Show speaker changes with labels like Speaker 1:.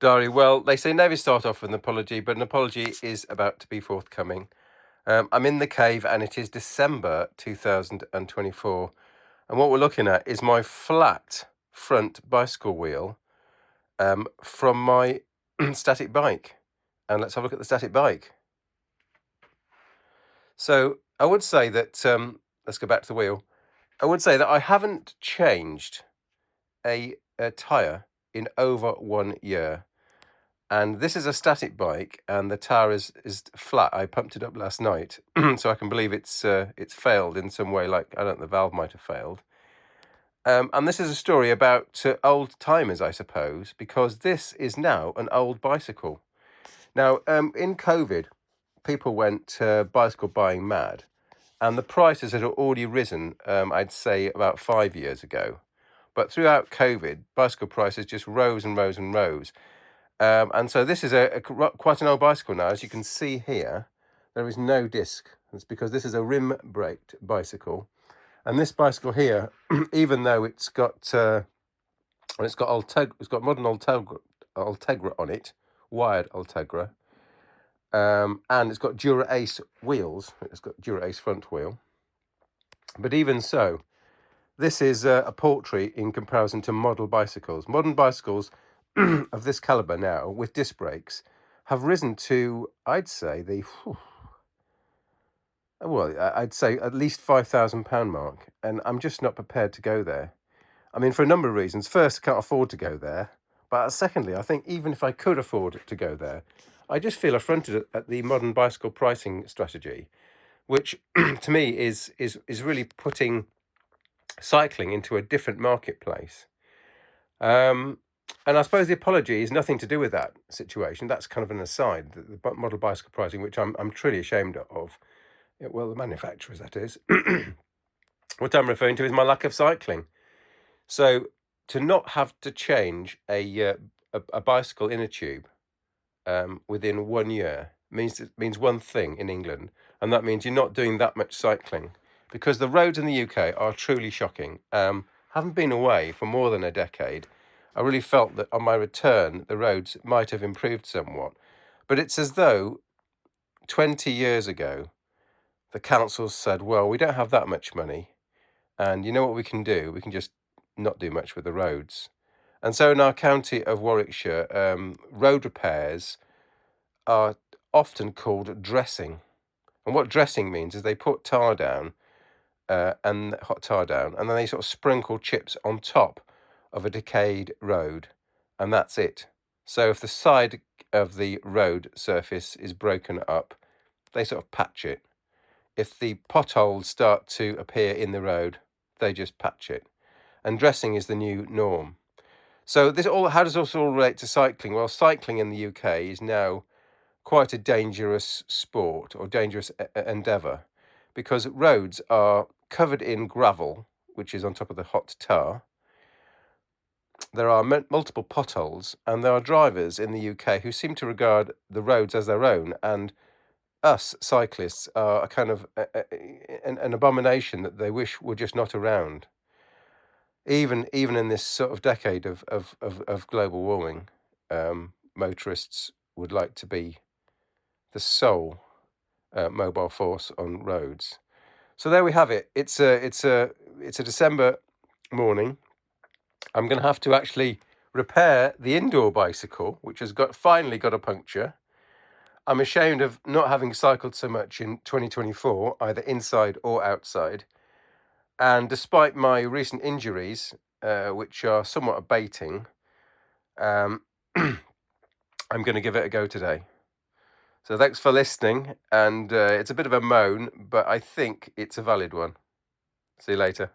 Speaker 1: Dari, well, they say never start off with an apology, but an apology is about to be forthcoming. I'm in the cave and it is December 2024. And what we're looking at is my flat front bicycle wheel from my static bike. And let's have a look at the static bike. So I would say that, let's go back to the wheel. I would say that I haven't changed a tyre in over 1 year. And this is a static bike, and the tire is flat. I pumped it up last night, so I can believe it's failed in some way. Like, I don't know, the valve might have failed. And this is a story about old timers, I suppose, because this is now an old bicycle. Now, in COVID, people went bicycle buying mad, and the prices had already risen. I'd say about 5 years ago, but throughout COVID, bicycle prices just rose and rose and rose. And so this is quite an old bicycle now. As you can see here, there is no disc. It's because this is a rim braked bicycle. And this bicycle here, even though it's got modern Ultegra on it, wired Ultegra, and it's got Dura Ace wheels. It's got Dura Ace front wheel. But even so, this is a paltry in comparison to model bicycles. Modern bicycles of this caliber now, with disc brakes, have risen to, I'd say, I'd say at least £5,000 mark. And I'm just not prepared to go there. I mean, for a number of reasons. First, I can't afford to go there. But secondly, I think even if I could afford to go there, I just feel affronted at the modern bicycle pricing strategy, which to me is really putting cycling into a different marketplace. And I suppose the apology is nothing to do with that situation. That's kind of an aside. The model bicycle pricing, which I'm truly ashamed of. Well, the manufacturers, that is. What I'm referring to is my lack of cycling. So to not have to change a bicycle inner tube within 1 year means one thing in England, and that means you're not doing that much cycling, because the roads in the UK are truly shocking. Haven't been away for more than a decade. I really felt that on my return, the roads might have improved somewhat. But it's as though 20 years ago, the councils said, well, we don't have that much money. And you know what we can do? We can just not do much with the roads. And so in our county of Warwickshire, road repairs are often called dressing. And what dressing means is they put tar down, and hot tar down, and then they sort of sprinkle chips on top of a decayed road, and that's it. So if the side of the road surface is broken up, they sort of patch it. If the potholes start to appear in the road, they just patch it. And dressing is the new norm. So how does this all relate to cycling? Well, cycling in the UK is now quite a dangerous sport or dangerous endeavour, because roads are covered in gravel, which is on top of the hot tar. There are multiple potholes, and there are drivers in the UK who seem to regard the roads as their own, and us cyclists are a kind of an abomination that they wish were just not around. Even in this sort of decade of global warming, motorists would like to be the sole mobile force on roads. So there we have it. It's a December morning. I'm going to have to actually repair the indoor bicycle, which has finally got a puncture. I'm ashamed of not having cycled so much in 2024, either inside or outside. And despite my recent injuries, which are somewhat abating, I'm going to give it a go today. So thanks for listening, and it's a bit of a moan, but I think it's a valid one. See you later.